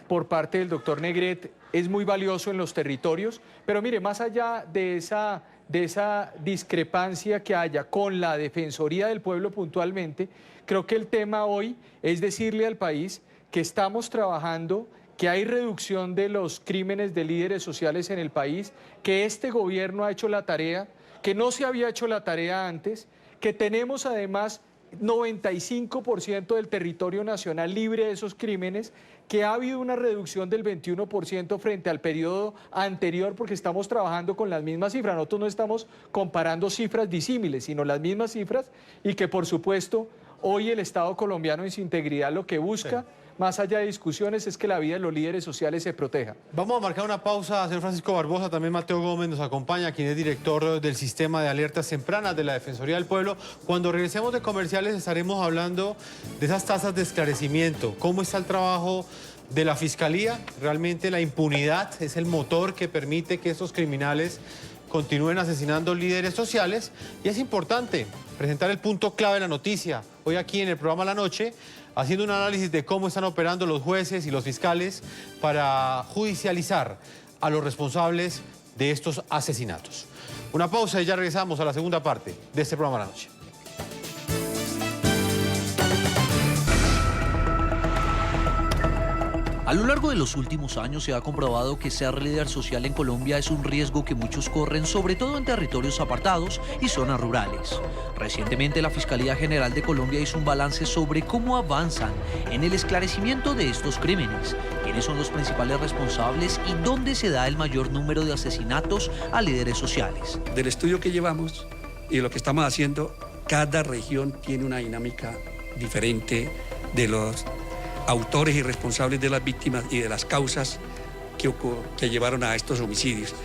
por parte del doctor Negret es muy valioso en los territorios, pero mire, más allá de esa discrepancia que haya con la Defensoría del Pueblo puntualmente, creo que el tema hoy es decirle al país que estamos trabajando, que hay reducción de los crímenes de líderes sociales en el país, que este gobierno ha hecho la tarea, que no se había hecho la tarea antes, que tenemos además 95% del territorio nacional libre de esos crímenes, que ha habido una reducción del 21% frente al periodo anterior, porque estamos trabajando con las mismas cifras. Nosotros no estamos comparando cifras disímiles, sino las mismas cifras, y que por supuesto hoy el Estado colombiano en su integridad lo que busca, más allá de discusiones, es que la vida de los líderes sociales se proteja. Vamos a marcar una pausa, señor Francisco Barbosa. También Mateo Gómez nos acompaña, quien es director del Sistema de Alertas Tempranas de la Defensoría del Pueblo. Cuando regresemos de comerciales estaremos hablando de esas tasas de esclarecimiento. ¿Cómo está el trabajo de la Fiscalía? Realmente la impunidad es el motor que permite que estos criminales continúen asesinando líderes sociales. Y es importante presentar el punto clave de la noticia. Hoy aquí en el programa La Noche, haciendo un análisis de cómo están operando los jueces y los fiscales para judicializar a los responsables de estos asesinatos. Una pausa y ya regresamos a la segunda parte de este programa La Noche. A lo largo de los últimos años se ha comprobado que ser líder social en Colombia es un riesgo que muchos corren, sobre todo en territorios apartados y zonas rurales. Recientemente la Fiscalía General de Colombia hizo un balance sobre cómo avanzan en el esclarecimiento de estos crímenes, quiénes son los principales responsables y dónde se da el mayor número de asesinatos a líderes sociales. Del estudio que llevamos y de lo que estamos haciendo, cada región tiene una dinámica diferente de los autores y responsables de las víctimas y de las causas que llevaron a estos homicidios.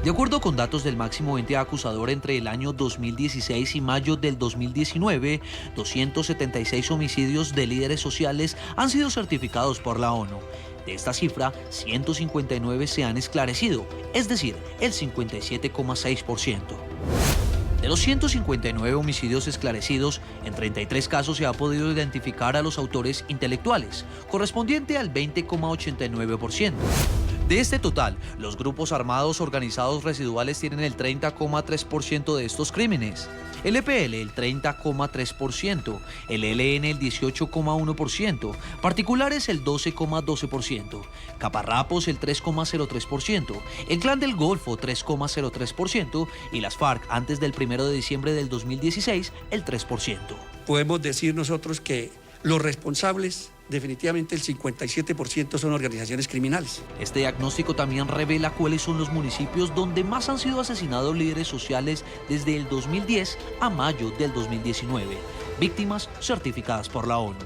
De acuerdo con datos del máximo ente acusador, entre el año 2016 y mayo del 2019, 276 homicidios de líderes sociales han sido certificados por la ONU. De esta cifra, 159 se han esclarecido, es decir, el 57,6%. De los 159 homicidios esclarecidos, en 33 casos se ha podido identificar a los autores intelectuales, correspondiente al 20,89%. De este total, los grupos armados organizados residuales tienen el 30,3% de estos crímenes, el EPL el 30,3%, el ELN el 18,1%, particulares el 12,12%, caparrapos el 3,03%, el Clan del Golfo 3,03% y las FARC antes del 1 de diciembre del 2016 el 3%. Podemos decir nosotros que los responsables, definitivamente el 57% son organizaciones criminales. Este diagnóstico también revela cuáles son los municipios donde más han sido asesinados líderes sociales desde el 2010 a mayo del 2019, víctimas certificadas por la ONU.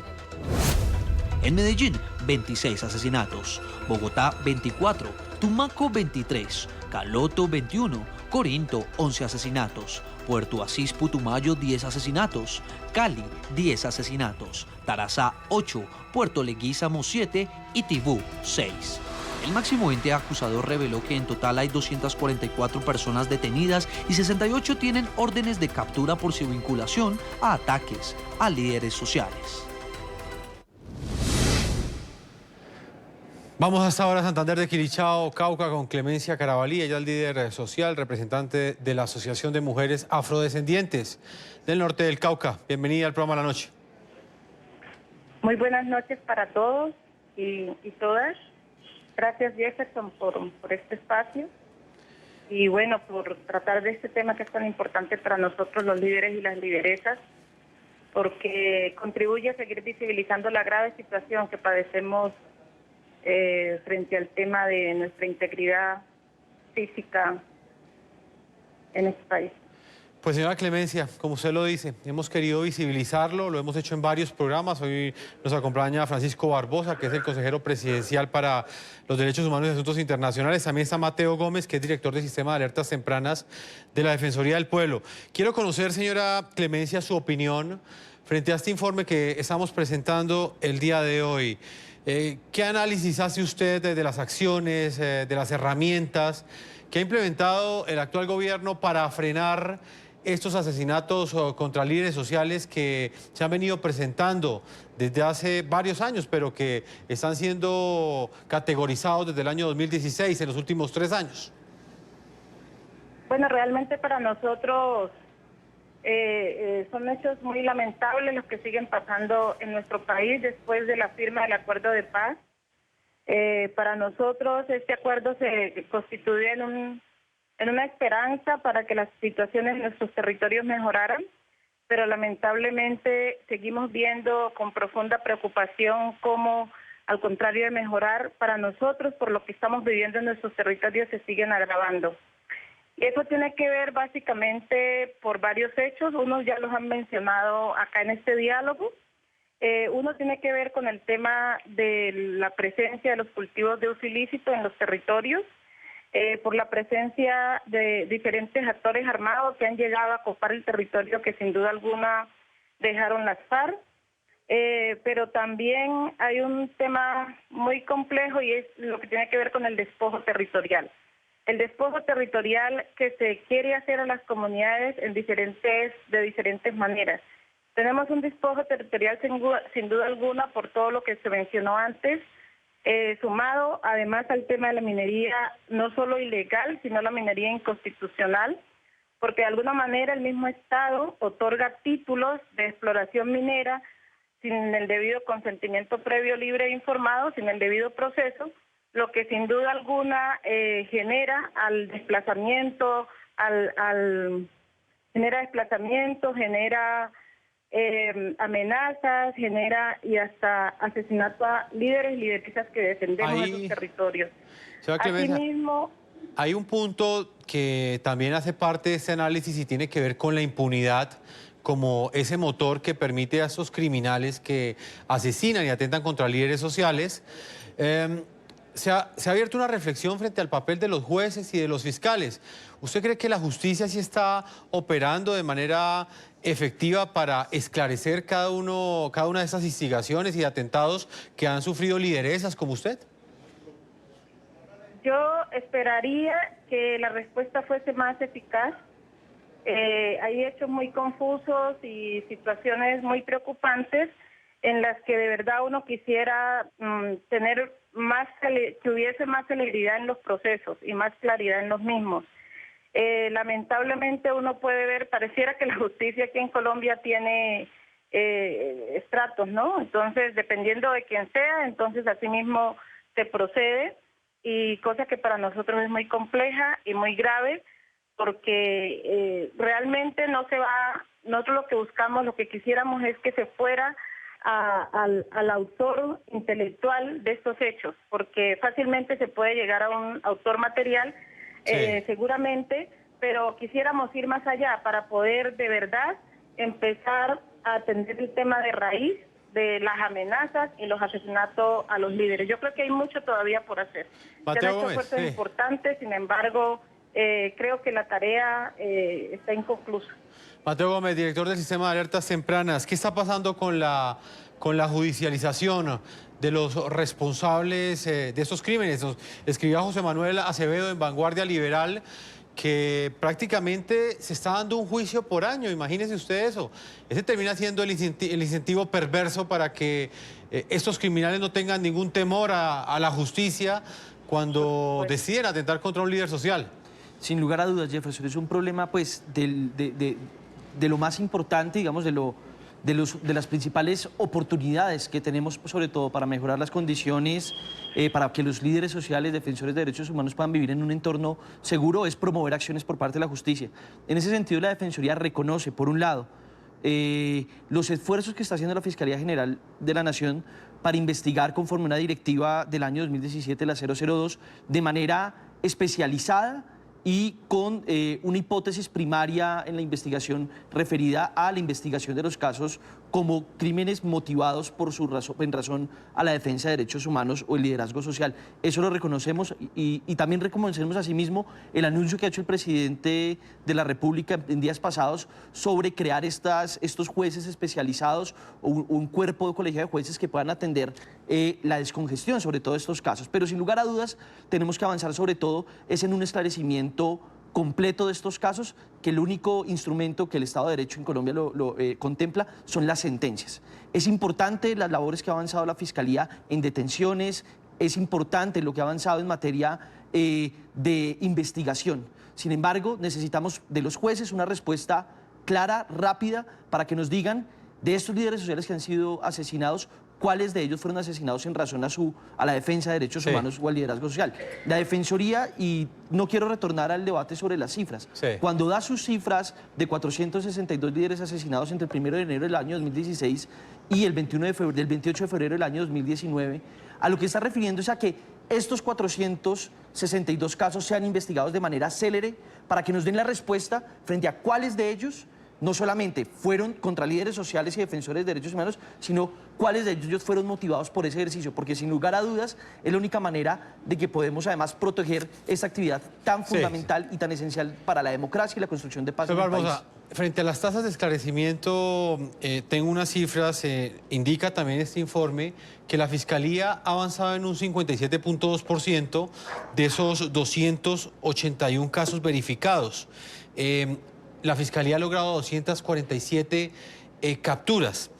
En Medellín, 26 asesinatos, Bogotá, 24, Tumaco, 23, Caloto, 21, Corinto, 11 asesinatos, Puerto Asís, Putumayo, 10 asesinatos, Cali, 10 asesinatos, Tarazá, 8, Puerto Leguízamo, 7 y Tibú, 6. El máximo ente acusador reveló que en total hay 244 personas detenidas y 68 tienen órdenes de captura por su vinculación a ataques a líderes sociales. Vamos hasta ahora a Santander de Quilichao, Cauca, con Clemencia Carabalí, ella es líder social, representante de la Asociación de Mujeres Afrodescendientes del norte del Cauca. Bienvenida al programa La Noche. Muy buenas noches para todos y todas. Gracias, Jefferson, por este espacio y bueno, por tratar de este tema que es tan importante para nosotros los líderes y las lideresas, porque contribuye a seguir visibilizando la grave situación que padecemos frente al tema de nuestra integridad física en este país. Pues señora Clemencia, como usted lo dice, hemos querido visibilizarlo, lo hemos hecho en varios programas. Hoy nos acompaña Francisco Barbosa, que es el consejero presidencial para los Derechos Humanos y Asuntos Internacionales. También está Mateo Gómez, que es director del Sistema de Alertas Tempranas de la Defensoría del Pueblo. Quiero conocer, señora Clemencia, su opinión frente a este informe que estamos presentando el día de hoy. ¿Qué análisis hace usted de las acciones, de las herramientas que ha implementado el actual gobierno para frenar estos asesinatos contra líderes sociales que se han venido presentando desde hace varios años, pero que están siendo categorizados desde el año 2016, en los últimos 3 años? Bueno, realmente para nosotros son hechos muy lamentables los que siguen pasando en nuestro país después de la firma del acuerdo de paz Para nosotros este acuerdo se constituye en una esperanza para que las situaciones en nuestros territorios mejoraran, pero lamentablemente seguimos viendo con profunda preocupación cómo, al contrario de mejorar, para nosotros, por lo que estamos viviendo en nuestros territorios, se siguen agravando. Y eso tiene que ver básicamente por varios hechos, unos ya los han mencionado acá en este diálogo. Uno tiene que ver con el tema de la presencia de los cultivos de uso ilícito en los territorios, por la presencia de diferentes actores armados que han llegado a copar el territorio que sin duda alguna dejaron las FARC. Pero también hay un tema muy complejo y es lo que tiene que ver con el despojo territorial. El despojo territorial que se quiere hacer a las comunidades de diferentes maneras. Tenemos un despojo territorial sin duda alguna por todo lo que se mencionó antes, sumado además al tema de la minería no solo ilegal, sino la minería inconstitucional, porque de alguna manera el mismo Estado otorga títulos de exploración minera sin el debido consentimiento previo, libre e informado, sin el debido proceso, lo que sin duda alguna genera desplazamiento, genera amenazas, genera y hasta asesinato a líderes y lideresas que defendemos esos territorios. Asimismo, hay un punto que también hace parte de este análisis y tiene que ver con la impunidad como ese motor que permite a esos criminales que asesinan y atentan contra líderes sociales. Se ha abierto una reflexión frente al papel de los jueces y de los fiscales. ¿Usted cree que la justicia sí está operando de manera efectiva para esclarecer cada una de esas instigaciones y atentados que han sufrido lideresas como usted? Yo esperaría que la respuesta fuese más eficaz. Hay hechos muy confusos y situaciones muy preocupantes en las que de verdad uno quisiera tener que hubiese más celeridad en los procesos y más claridad en los mismos. Lamentablemente uno puede ver, pareciera que la justicia aquí en Colombia tiene estratos, ¿no? Entonces, dependiendo de quién sea, entonces así mismo se procede, y cosa que para nosotros es muy compleja y muy grave, porque realmente nosotros lo que buscamos, lo que quisiéramos es que se fuera al autor intelectual de estos hechos, porque fácilmente se puede llegar a un autor material, seguramente, pero quisiéramos ir más allá para poder de verdad empezar a atender el tema de raíz de las amenazas y los asesinatos a los líderes. Yo creo que hay mucho todavía por hacer. Se han hecho esfuerzos importantes, sin embargo, creo que la tarea está inconclusa. Mateo Gómez, director del Sistema de Alertas Tempranas. ¿Qué está pasando con la judicialización de los responsables de estos crímenes? Nos escribía José Manuel Acevedo en Vanguardia Liberal que prácticamente se está dando un juicio por año. Imagínense usted eso. Ese termina siendo el incentivo perverso para que estos criminales no tengan ningún temor a la justicia cuando deciden atentar contra un líder social. Sin lugar a dudas, Jefferson, es un problema pues de lo más importante, digamos, de las principales oportunidades que tenemos, sobre todo para mejorar las condiciones, para que los líderes sociales, defensores de derechos humanos puedan vivir en un entorno seguro, es promover acciones por parte de la justicia. En ese sentido, la Defensoría reconoce, por un lado, los esfuerzos que está haciendo la Fiscalía General de la Nación para investigar conforme una directiva del año 2017, la 002, de manera especializada y con una hipótesis primaria en la investigación referida a la investigación de los casos como crímenes motivados en razón a la defensa de derechos humanos o el liderazgo social. Eso lo reconocemos y también reconocemos asimismo el anuncio que ha hecho el presidente de la República en días pasados sobre crear estos jueces especializados o un cuerpo de colegio de jueces que puedan atender la descongestión sobre todos estos casos. Pero sin lugar a dudas tenemos que avanzar sobre todo es en un esclarecimiento completo de estos casos, que el único instrumento que el Estado de Derecho en Colombia lo contempla son las sentencias. Es importante las labores que ha avanzado la Fiscalía en detenciones, es importante lo que ha avanzado en materia de investigación. Sin embargo, necesitamos de los jueces una respuesta clara, rápida, para que nos digan de estos líderes sociales que han sido asesinados, cuáles de ellos fueron asesinados en razón a la defensa de derechos humanos o al liderazgo social. La Defensoría, y no quiero retornar al debate sobre las cifras, cuando da sus cifras de 462 líderes asesinados entre el 1 de enero del año 2016 y el 28 de febrero del año 2019, a lo que está refiriendo es a que estos 462 casos sean investigados de manera célere para que nos den la respuesta frente a cuáles de ellos no solamente fueron contra líderes sociales y defensores de derechos humanos, sino cuáles de ellos fueron motivados por ese ejercicio, porque sin lugar a dudas es la única manera de que podemos además proteger esta actividad tan fundamental y tan esencial para la democracia y la construcción de paz en el país. Frente a las tasas de esclarecimiento, tengo unas cifras, indica también este informe que la Fiscalía ha avanzado en un 57.2% de esos 281 casos verificados. La Fiscalía ha logrado 247 capturas.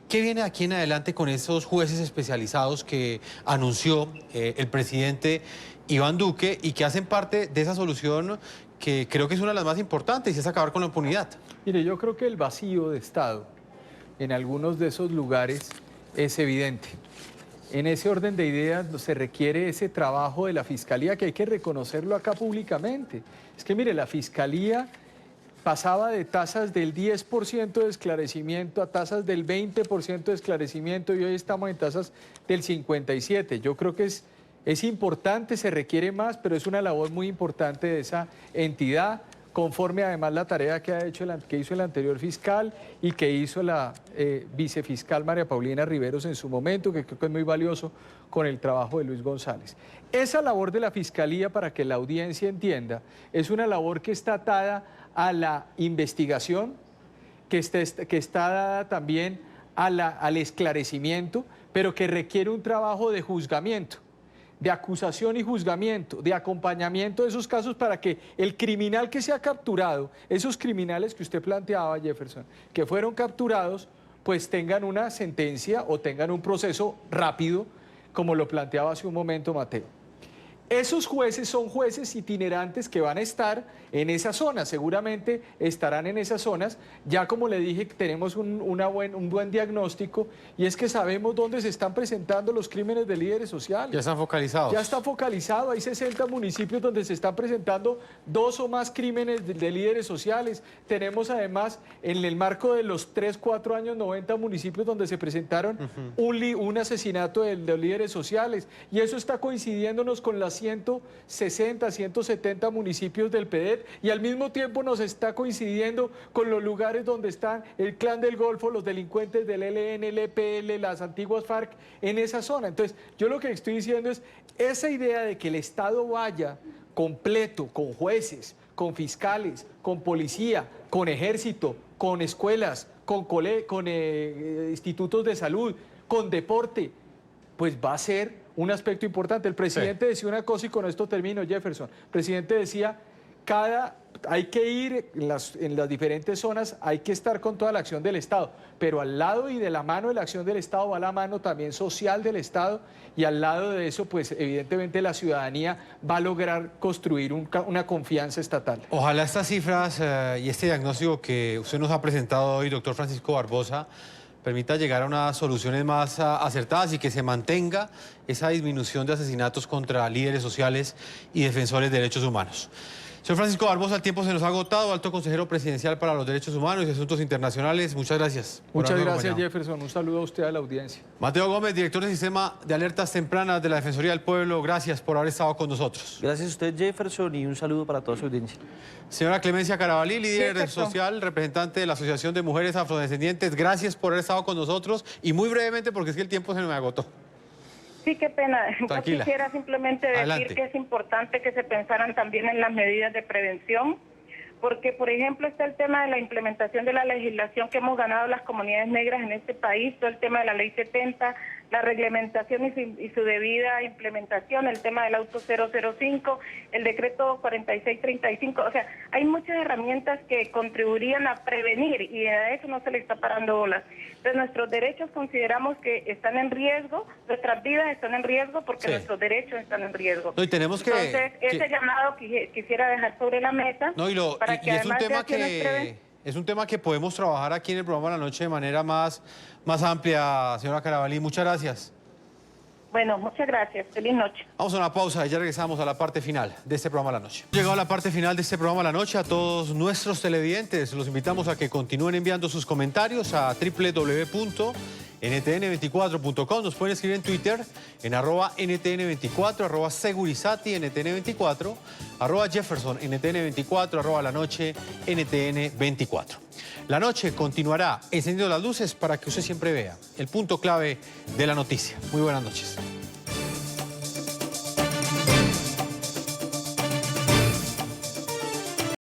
¿Qué viene aquí en adelante con esos jueces especializados que anunció el presidente Iván Duque y que hacen parte de esa solución que creo que es una de las más importantes y es acabar con la impunidad? Mire, yo creo que el vacío de Estado en algunos de esos lugares es evidente. En ese orden de ideas se requiere ese trabajo de la Fiscalía, que hay que reconocerlo acá públicamente. Es que mire, la Fiscalía pasaba de tasas del 10% de esclarecimiento a tasas del 20% de esclarecimiento y hoy estamos en tasas del 57%. Yo creo que es importante, se requiere más, pero es una labor muy importante de esa entidad, conforme además la tarea que hizo el anterior fiscal y que hizo la vicefiscal María Paulina Riveros en su momento, que creo que es muy valioso con el trabajo de Luis González. Esa labor de la Fiscalía, para que la audiencia entienda, es una labor que está atada a la investigación, que está dada también al esclarecimiento, pero que requiere un trabajo de juzgamiento, de acusación y juzgamiento, de acompañamiento de esos casos para que el criminal que se ha capturado, esos criminales que usted planteaba, Jefferson, que fueron capturados, pues tengan una sentencia o tengan un proceso rápido, como lo planteaba hace un momento Mateo. Esos jueces son jueces itinerantes que van a estar en esas zonas, seguramente estarán en esas zonas. Ya como le dije, tenemos un buen diagnóstico y es que sabemos dónde se están presentando los crímenes de líderes sociales. Ya están focalizados. Ya está focalizado, hay 60 municipios donde se están presentando 2 o más crímenes de líderes sociales. Tenemos además en el marco de los 3, 4 años 90 municipios donde se presentaron un asesinato de líderes sociales y eso está coincidiéndonos con las 160, 170 municipios del PEDET y al mismo tiempo nos está coincidiendo con los lugares donde están el Clan del Golfo, los delincuentes del ELN, el EPL, las antiguas FARC en esa zona. Entonces, yo lo que estoy diciendo es esa idea de que el Estado vaya completo, con jueces, con fiscales, con policía, con ejército, con escuelas, con institutos de salud, con deporte, pues va a ser un aspecto importante. El presidente decía una cosa y con esto termino, Jefferson. El presidente decía, hay que ir en las diferentes zonas, hay que estar con toda la acción del Estado, pero al lado y de la mano de la acción del Estado va la mano también social del Estado y al lado de eso, pues evidentemente la ciudadanía va a lograr construir una confianza estatal. Ojalá estas cifras y este diagnóstico que usted nos ha presentado hoy, doctor Francisco Barbosa, permita llegar a unas soluciones más acertadas y que se mantenga esa disminución de asesinatos contra líderes sociales y defensores de derechos humanos. Señor Francisco Barbosa, el tiempo se nos ha agotado, alto consejero presidencial para los derechos humanos y asuntos internacionales. Muchas gracias. Muchas gracias, Jefferson. Un saludo a usted, a la audiencia. Mateo Gómez, director del Sistema de Alertas Tempranas de la Defensoría del Pueblo. Gracias por haber estado con nosotros. Gracias a usted, Jefferson, y un saludo para toda su audiencia. Señora Clemencia Carabalí, líder social, representante de la Asociación de Mujeres Afrodescendientes. Gracias por haber estado con nosotros y muy brevemente porque es que el tiempo se me agotó. Sí, qué pena. Tranquila. Yo quisiera simplemente decir que es importante que se pensaran también en las medidas de prevención, porque, por ejemplo, está el tema de la implementación de la legislación que hemos ganado las comunidades negras en este país, todo el tema de la Ley 70, la reglamentación y su debida implementación, el tema del auto 005, el decreto 4635, o sea, hay muchas herramientas que contribuirían a prevenir y a eso no se le está parando bolas. Entonces, nuestros derechos consideramos que están en riesgo, nuestras vidas están en riesgo porque nuestros derechos están en riesgo. No, y tenemos Entonces, ese llamado quisiera dejar sobre la mesa. No, y es un tema que Es un tema que podemos trabajar aquí en el programa de la noche de manera más amplia, señora Carabalí. Muchas gracias. Bueno, muchas gracias. Feliz noche. Vamos a una pausa y ya regresamos a la parte final de este programa de la noche. Llegado a la parte final de este programa de la noche, a todos nuestros televidentes los invitamos a que continúen enviando sus comentarios a www.ntn24.com. Nos pueden escribir en Twitter en @NTN24, @Segurizati NTN24, @Jefferson NTN24, @La Noche NTN24. La noche continuará encendiendo las luces para que usted siempre vea el punto clave de la noticia. Muy buenas noches.